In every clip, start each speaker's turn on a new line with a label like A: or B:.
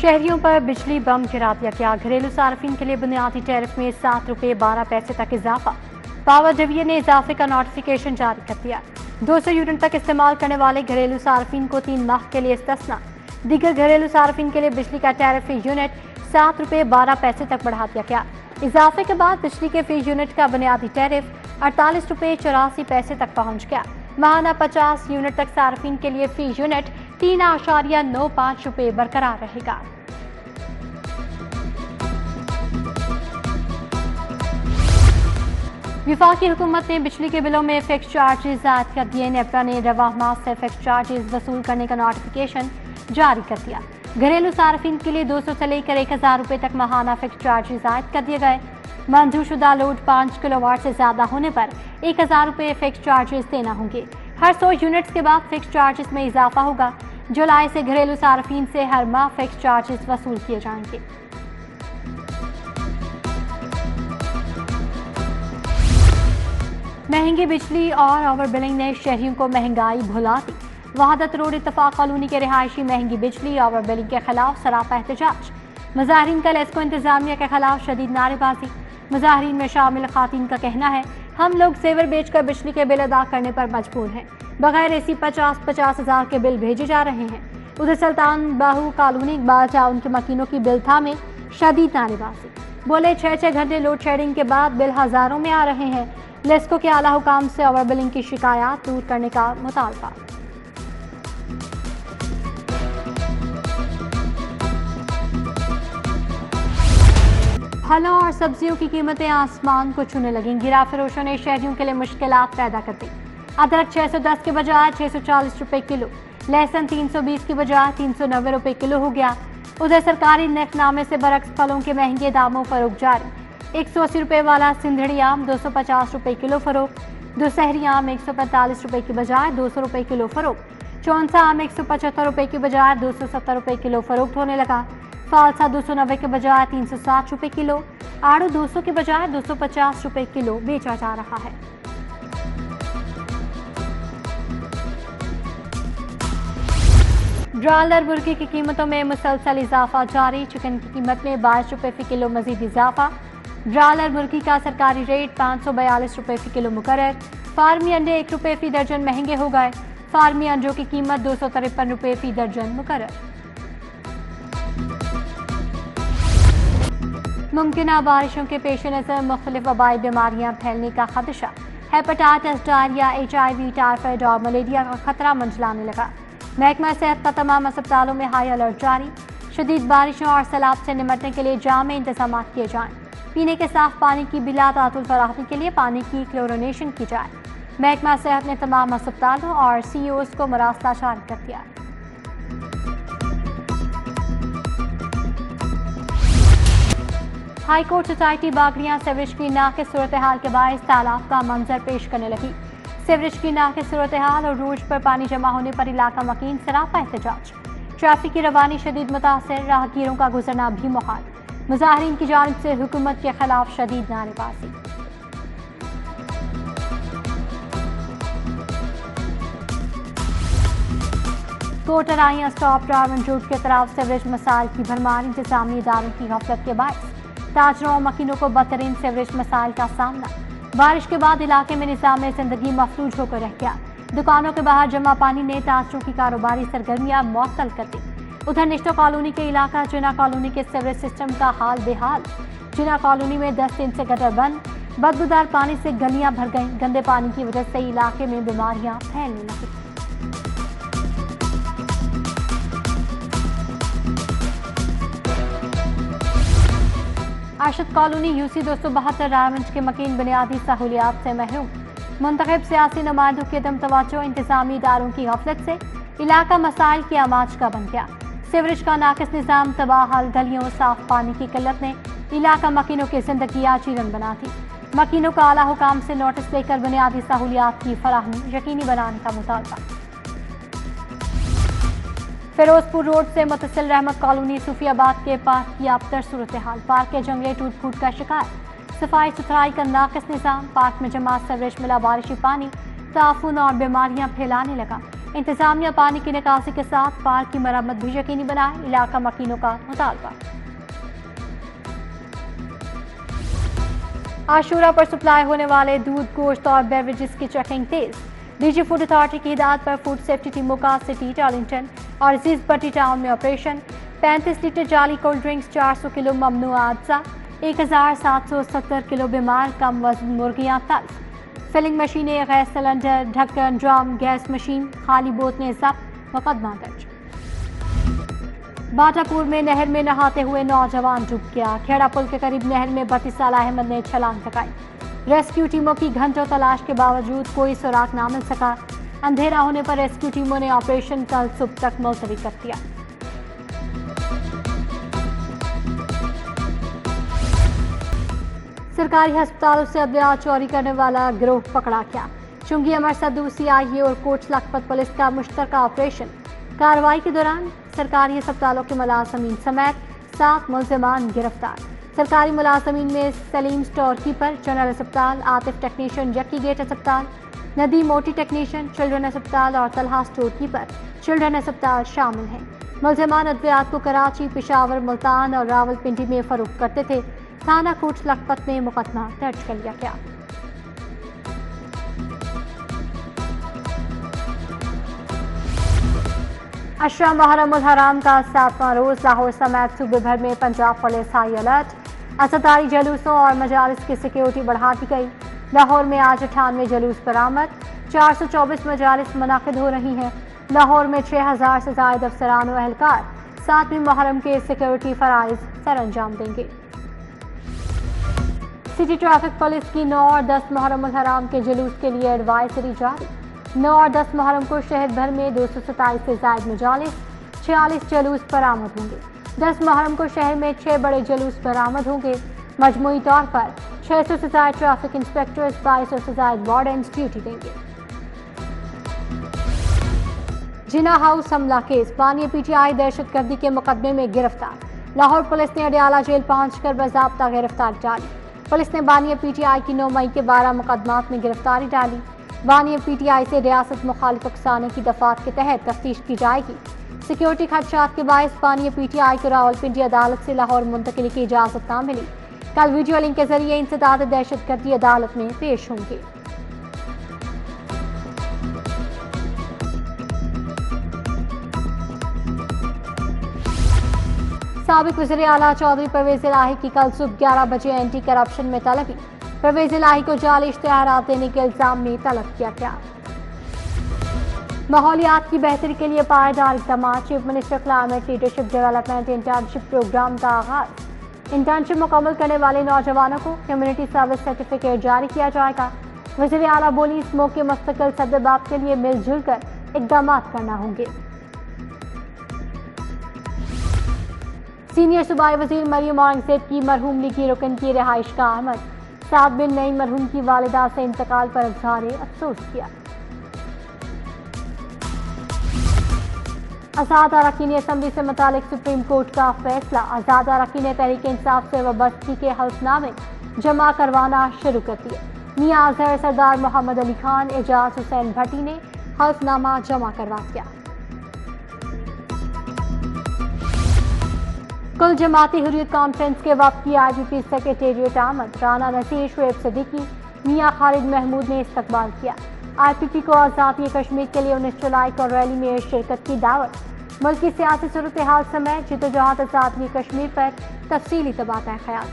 A: शहरियों पर बिजली बम गिरा दिया गया। घरेलू सार्फिन के लिए बुनियादी टैरिफ में 7 रुपये 12 पैसे तक इजाफा। पावर डिवीजन ने इजाफे का नोटिफिकेशन जारी कर दिया। 200 यूनिट तक इस्तेमाल करने वाले घरेलू सार्फिन को 3 माह के लिए इस्तिस्ना। दीगर घरेलू सार्फिन के लिए बिजली का टैरिफ फी यूनिट 7 रुपये 12 पैसे तक बढ़ा दिया गया। इजाफे के बाद बिजली के फी यूनिट का बुनियादी टैरिफ 48 रुपये 84 पैसे तक पहुंच गया। माहाना 50 यूनिट तक सार्फिन के लिए फी यूनिट 3.95 रुपये बरकरार रहेगा। वफाकी हुकूमत ने बिजली के बिलों में फिक्स चार्जेस आयद कर दिए। नेपरा ने रवा माह से फिक्स चार्जेस वसूल करने का नोटिफिकेशन जारी कर दिया। घरेलू सार्फिन के लिए 200 से लेकर 1000 रुपये तक माहाना फिक्स चार्जेस आयद कर दिए गए। मंजूरशुदा लोड 5 किलोवाट से ज्यादा होने पर 1000 रुपये फिक्स चार्जेस देना होंगे। हर 100 यूनिट्स के बाद फिक्स चार्जेस में इजाफा होगा। जुलाई से घरेलू सार्फिन से हर माह फिक्स चार्जेस वसूल किए जाएंगे। महंगी बिजली और ओवर बिलिंग ने शहरियों को महंगाई भुला दी। वहादत रोड इत्तफाक कॉलोनी के रिहायशी महंगी बिजली ओवर बिलिंग के खिलाफ सरापा एहतजाज। मुजाहरीन का लेस्को इंतजामिया के खिलाफ शदीद नारेबाजी। मुजाहरीन में शामिल खातून का कहना है, हम लोग जेवर बेचकर बिजली के बिल अदा करने पर मजबूर हैं। बगैर एसी 50 हज़ार के बिल भेजे जा रहे हैं। उधर सुल्तान बाहू कॉलोनी इकबाल टाउन के मकीनों की बिल था में शदीद नारेबाजी। बोले 6 घंटे लोड शेडिंग के बाद बिल हजारों में आ रहे हैं। लेस्को के आला हुकाम से ओवर बिलिंग की शिकायत दूर करने का मुतालबा। फलों और सब्जियों की कीमतें आसमान को छूने लगीं। गिरा फरोशों ने शहरियों के लिए मुश्किलात पैदा कर दी। अदरक 610 के बजाय 640 रुपए किलो, लहसुन 320 की बजाय 390 रुपए किलो हो गया। उधर सरकारी नफनामे से बरक्स फलों के महंगे दामों फरोख्त जारी। 180 रुपए वाला सिंधड़ी आम 250 रुपए किलो फरोख्त। दुशहरी आम 145 रुपए की बजाय 200 रुपए किलो फरोख्त। चौंसा आम 175 रुपए की बजाय 270 रुपए किलो फरोख्त होने लगा। फालसा 290 के बजाय 360 रुपए किलो, आड़ू 200 के बजाय 250 रुपए किलो बेचा जा रहा है। ब्रायलर मुर्गी की कीमतों में मुसलसल इजाफा जारी। चिकन की कीमत में 22 रुपए फी किलो मजीद इजाफा। ब्रायलर मुर्गी का सरकारी रेट 542 रुपए फी किलो मुकर्रर। फार्मी अंडे 1 रुपए फी दर्जन महंगे हो गए। फार्मी अंडों की कीमत 253 रुपए फी दर्जन मुकर्रर। मुमकिना बारिशों के पेश नज़र मुख्तलिफ वबाई बीमारियां फैलने का खदशा। हेपेटाइटिस, डायरिया, HIV, टाइफाइड और मलेरिया का खतरा मंडलाने लगा। महकमा सेहत का तमाम अस्पतालों में हाई अलर्ट जारी। शदीद बारिशों और सैलाब से निमटने के लिए जामे इंतजाम किए जाएं। पीने के साफ पानी की बिला तातुल फराहमी के लिए पानी की क्लोरिनेशन की जाए। महकमा सेहत ने तमाम अस्पतालों और CEOs को मरासला जारी कर दिया। हाई कोर्ट सोसाइटी बागड़ियां सीवरेज की नाक़िस सूरत हाल के बायस तालाब का मंजर पेश करने लगी। सीवरेज की नाक़िस सूरत हाल और रोज पर पानी जमा होने पर इलाका मकीन सरापा एहतजाज। ट्रैफिक की रवानी शदीद मुतासर, राहगीरों का गुजरना भी मुहाल। मुजाहरीन की जानिब से हुकूमत के खिलाफ शदीद नारेबाजी। कोटराइयां स्टॉप डार्वन रोड के तरफ सीवरेज मसाइल की भरमार। इंतजामी इदारों की गफलत के बायस ताजरों और मकीनों को बदतरीन सीवरेज मसाइल का सामना। बारिश के बाद इलाके में निज़ाम जिंदगी मफलूज होकर रह गया। दुकानों के बाहर जमा पानी ने ताजरों की कारोबारी सरगर्मियां मुअत्तल कर दी। उधर निश्तो कॉलोनी के इलाका जिना कॉलोनी के सीवरेज सिस्टम का हाल बेहाल। जिना कॉलोनी में 10 दिन से गटर बंद, बदबूदार पानी से गलियां भर गईं। गंदे पानी की वजह से इलाके में बीमारियां फैलने लगी। अरशद कॉलोनी UC 272 रायगंज के मकीन बुनियादी सहूलियात से महरूम। मुंतखब सियासी नुमाइंदों की अदम तवज्जो, इंतजामी इदारों की गफलत से इलाका मसाइल की आमाज का बन गया। सीवरेज का नाकिस निज़ाम, तबाहल गलियों, साफ पानी की किल्लत ने इलाका मकीनों की जिंदगी आजीवन बना दी। मकीनों का आला हुकाम से नोटिस लेकर बुनियादी सहूलियात की फराहमी यकीनी बनाने का मुतालबा। फिरोजपुर रोड से मुतसिल रहमत कॉलोनी सूफियाबाद के पार्क की अबतर सूरत हाल। पार्क के जंगले टूट फूट का शिकार। सफाई सुथराई का नाकिस निज़ाम। पार्क में जमा सीवरेज मिला बारिशी पानी ताफून और बीमारियां फैलाने लगा। इंतजामिया पानी की निकासी के साथ पार्क की मरम्मत भी यकीनी बनाए, इलाका मकीनों का मुतालबा। आशूरा पर सप्लाई होने वाले दूध, गोश्त और बेवरेजेस की चेकिंग तेज। डीजी फूड अथॉरिटी की हिदायत पर फूड सेफ्टी टीमों का सिटी, टार्लिंगटन और अजीज बट्टी टाउन में ऑपरेशन। 35 लीटर जाली कोल्ड ड्रिंक्स, 400 किलो ममनुआ अज्जा, 1770 किलो बीमार कम वजन मुर्गियां तल्फ। फिलिंग मशीनें, गैस सिलेंडर, ढक्कन, ड्रम, गैस मशीन, खाली बोतलें जब्त, मुकदमा दर्ज। बाटापुर में नहर में नहाते हुए नौजवान डूब गया। खेड़ा पुल के करीब नहर में 32 साल अहमद ने छलांग लगाई। रेस्क्यू टीमों की घंटों तलाश के बावजूद कोई सुराग ना मिल सका। अंधेरा होने पर रेस्क्यू टीमों ने ऑपरेशन कल सुबह तक मुलतवी कर दिया। सरकारी अस्पतालों से अद्वियात चोरी करने वाला गिरोह पकड़ा गया। चुंगी अमर सद्दू, सीआईए और कोच लखपत पुलिस का मुश्तरका ऑपरेशन। कार्रवाई के दौरान सरकारी अस्पतालों के मुलाजमीन समेत 7 मुलजमान गिरफ्तार। सरकारी मुलाजमीन में सलीम स्टोर कीपर, जनरल अस्पताल, आतिफ टेक्नीशियन, यकी गेट अस्पताल, नदी मोटी टेक्नीशियन, चिल्ड्रन अस्पताल और तलहा स्टोर कीपर, चिल्ड्रन अस्पताल शामिल हैं। मुलजमान अद्वियात को कराची, पेशावर, मुल्तान और रावलपिंडी में फरोख्त करते थे। थाना कोच लखपत में मुकदमा दर्ज कर लिया गया। अशरा मुहर्रम उल हराम का 7वां रोज लाहौर समेत सूबे भर में पंजाब पुलिस हाई अलर्ट। असदारी जुलूसों और मजालिस की सिक्योरिटी बढ़ा दी गई। लाहौर में आज 98 जुलूस बरामद, 424 मजालिस मुनाकिद हो रही हैं। लाहौर में 6000 से जायद अफसरान व एहलकार 7वीं मुहर्रम के सिक्योरिटी फराइज सर अंजाम देंगे। सिटी ट्रैफिक पुलिस की 9 और 10 मुहर्रम उल हराम के जुलूस के लिए एडवाइजरी जारी। 9 और 10 मुहर्रम को शहर भर में 227 से जायद मजालिस, 46 जुलूस बरामद होंगे। 10 मुहर्रम को शहर में 6 बड़े जुलूस बरामद होंगे। मजमूई तौर पर 600 से जायद ट्रैफिक इंस्पेक्टर्स, 2200 से जायद वार्डन्स ड्यूटी देंगे। जिना हाउस हमला केस, बानिया पीटीआई दहशतगर्दी के मुकदमे में गिरफ्तार। लाहौर पुलिस ने अडियाला जेल पहुंचकर बाज़ाब्ता गिरफ्तारी डाली। पुलिस ने बानिया पीटीआई की 9 मई के 12 मुकदमात में गिरफ्तारी डाली। बानिया पीटीआई से रियासत मुखालिफ अफसाने की दफात के तहत तफ्तीश की जाएगी। सिक्योरिटी खदशात के बायस बानिया पीटीआई को रावलपिंडी अदालत से लाहौर मुंतकिली की इजाजत न मिली। कल वीडियो लिंक के जरिए इंसदाद दहशतगर्दी अदालत में पेश होंगे। साबिक वज़ीर आला चौधरी परवेज इलाही की कल सुबह 11 बजे एंटी करप्शन में तलबी। परवेज इलाही को जाली इश्तिहारात देने के इल्जाम में तलब किया गया। माहौलियात की बेहतरी के लिए पायदार इक़दाम, chief minister climate leadership development internship programme का आगाज। इंटर्नशिप मुकम्मल करने वाले नौजवानों को कम्युनिटी सर्विस सर्टिफिकेट जारी किया जाएगा। वज़ीर आला बोली, इस मौके मुस्तकिल सद्दबाब के लिए मिलजुल कर इक़दाम करना होंगे। सीनियर सूबाई वज़ीर मरियम औरंगज़ेब की मरहूम लीगी रुकन की रिहाइश का आमद। 7 बिन नई मरहूम की वालिदा से इंतकाल पर इज़हार अफसोस किया। आज़ाद अरकान असम्बली से मुतालिक सुप्रीम कोर्ट का फैसला। आज़ाद अरकान तहरीक इंसाफ से वाबस्तगी के हल्फनामे जमा करवाना शुरू कर दिए। मियां अजहर, सरदार मोहम्मद अली खान, एजाज हुसैन भट्टी ने हल्फनामा जमा करवा दिया। कुल जमाती हुर्रियत कॉन्फ्रेंस के वक्त की IPP सेक्रेटेरिएट आमद। राना नसीर, शुएब सिद्दीकी, मियां खालिद महमूद ने इस्तकबाल किया। IPP को आज़ादी कश्मीर के लिए 19 जुलाई को रैली में शिरकत की दावत। मुल्क की सियासी सूरत हाल समय जिद्दोजहद आज़ादी कश्मीर पर तफसीली तबादला ख्याल।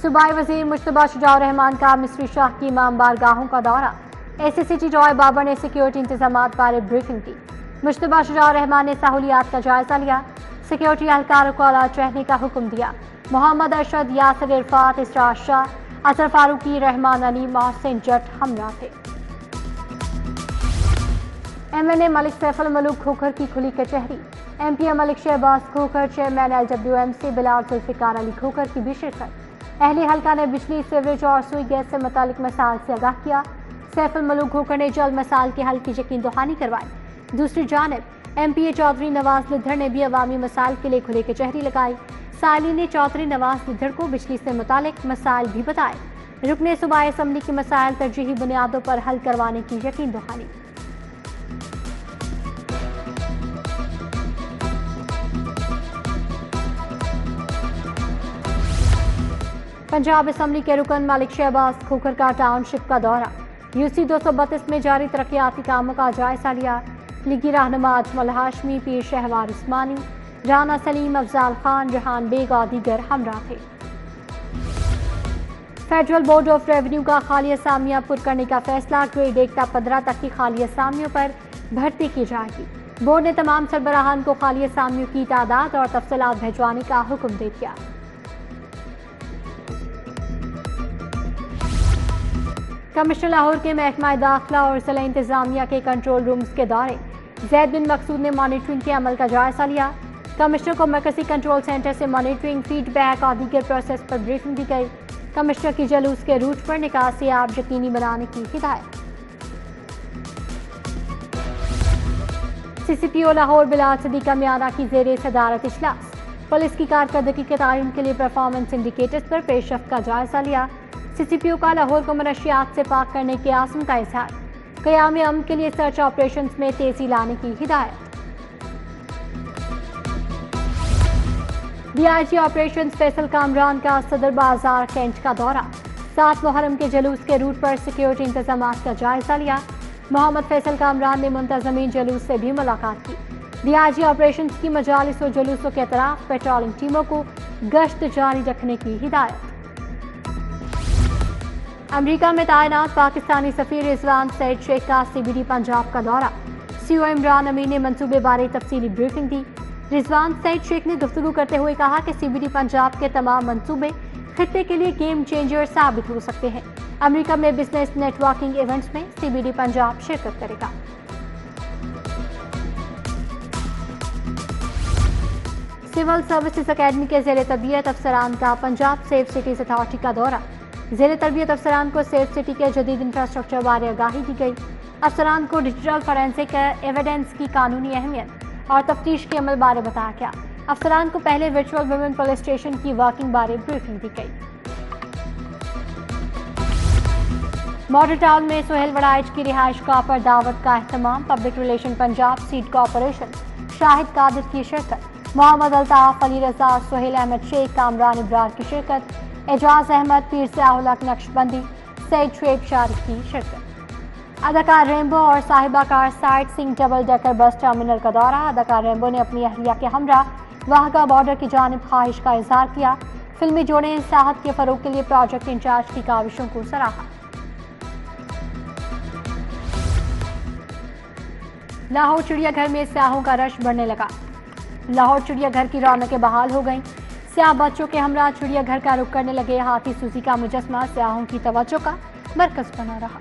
A: सूबाई वज़ीर मुश्तबा शुजाउर-रहमान का मिस्री शाह की इमाम बारगाहों का दौरा। SSCG जॉय बाबर ने सिक्योरिटी इंतजामात बारे ब्रीफिंग दी। मुश्तबा शुजाउर-रहमान ने सहूलियात का जायजा लिया। सिक्योरिटी एहलकारों को अलर्ट रहने का हुक्म दिया। मोहम्मद अरशद, यासिर इरफात, इसरार शाह, असर फारूकी, रहमान अली, मोहसिन जट हमरा थे। MNA मलिक सैफुल मलूक खोखर की खुली कचहरी। MP Malik Shahbaz Khokhar, chairman LWMC Bilal Zulfiqar Ali Khokhar की भी शिरकत। अहले हल्का ने बिजली, सीवरेज और सुई गैस से मुतालिक मसाइल से आगाह किया। सैफुल मलूक खोखर ने जल्द मसाइल के हल की यकीन दहानी करवाई। दूसरी जानब MPA चौधरी नवाज लिद्धर ने भी अवामी मसाइल के लिए खुली कचहरी लगाई। साइली ने चौधरी नवाज लिद्धर को बिजली से मुतालिक मसाइल भी बताए। रुकने सूबाई असम्बली की मसाइल तरजीही बुनियादों पर हल करवाने की यकीन दहानी। पंजाब असम्बली के रुकन मलिक शहबाज खोखर का टाउनशिप का दौरा। यूसी 232 में जारी तरक्याती कामों का जायजा लिया। लीगी रहनुमा अजमल हाशमी, पीर शहवार उस्मानी, राना सलीम, अफजाल खान, जहान बेग और दीगर हमरा थे। फेडरल बोर्ड ऑफ रेवेन्यू का खाली असामियां पुर करने का फैसला। ग्रेड 1 ता 15 तक की खाली असामियों पर भर्ती की जाएगी। बोर्ड ने तमाम सरबराहान को खाली असामियों की तादाद और तफसीलात भिजवाने का हुक्म दे दिया। कमिश्नर लाहौर के महकमा दाखिला और जिला इंतजामिया के कंट्रोल रूम्स के दौरे। जैद बिन मकसूद ने मॉनिटरिंग के अमल का जायजा लिया। कमिश्नर को मरकजी कंट्रोल सेंटर से मॉनिटरिंग, फीडबैक और दीगर प्रोसेस पर ब्रीफिंग दी गई। कमिश्नर की जलूस के रूट पर निकासी आप यकीनी बनाने की हिदायत। CCPO लाहौर बिलाल सदीका मियाना की ज़ेरे सदारत इजलास। पुलिस की कारकर्दगी के तयन के लिए परफॉर्मेंस इंडिकेटर्स पर पेशरफ्त का जायजा लिया। CCPO का लाहौर को मनशियात से पाक करने के आज़म का इजहार। क़याम अमन के लिए सर्च ऑपरेशंस में तेजी लाने की हिदायत। DIG ऑपरेशंस फैसल कामरान का सदर बाजार कैंट का दौरा। 7 मुहर्रम के जुलूस के रूट पर सिक्योरिटी इंतजामात का जायजा लिया। मोहम्मद फैसल कामरान ने मुंतज़मीन जुलूस से भी मुलाकात की। DIG ऑपरेशंस की मजालिस और जुलूसों के अतराफ पेट्रोलिंग टीमों को गश्त जारी रखने की हिदायत। अमरीका में तैनात पाकिस्तानी सफीर रिजवान सईद शेख का CBD पंजाब का दौरा। CO इमरान अमीन ने मंसूबे बारे तफसीली ब्रीफिंग दी। रिजवान सईद शेख ने गुफ्तगू करते हुए कहा कि CBD पंजाब के तमाम मंसूबे खित्ते के लिए गेम चेंजर साबित हो सकते हैं। अमरीका में बिजनेस नेटवर्किंग इवेंट्स में CBD पंजाब शिरकत करेगा। सिविल सर्विसेज अकेडमी के ज़ेरे तरबियत अफसरान का पंजाब सेफ सिटीज अथॉरिटी का दौरा। ज़ेरे तरबियत अफसरान को सेफ सिटी के जदीद इंफ्रास्ट्रक्चर बारे आगाही दी गई। अफसरान को डिजिटल फॉरेंसिक एविडेंस की कानूनी अहमियत और तफ्तीश के अमल बारे बताया गया। अफसरान को पहले वर्चुअल वुमेन पुलिस स्टेशन की वर्किंग बारे ब्रीफिंग दी गई। मॉडल टाउन में सुहेल वड़ाइच की रिहाइश गाह पर दावत का अहतमाम। Public relation Punjab seed corporation Shahid Qadir की शिरकत। मोहम्मद अल्ताफ, अली रजा, सुहेल अहमद शेख, कामरान इब्रार की शिरकत। एजाज अहमद, पीर सयाहुल हक नक्शबंदी, सईद शुएब शारिक की शिरकत। अदाकार रेम्बो और साहिबा car site Singh double decker bus terminal का दौरा। अदाकार रेम्बो ने अपनी अहलिया के हमरा वाहगा बॉर्डर की जानिब ख्वाहिश का इजहार किया। फिल्मी जोड़े ने सियाहत के फरोग के लिए प्रोजेक्ट इंचार्ज की काविशों को सराहा। लाहौर चिड़ियाघर में सियाहों का रश बढ़ने लगा। लाहौर चिड़ियाघर की रौनकें बहाल हो गईं। सियाह बच्चों के हमरा चिड़ियाघर का रुख करने लगे। हाथी सूजी का मुजस्मा सियाहों की तवज्जो का मरकज बना रहा।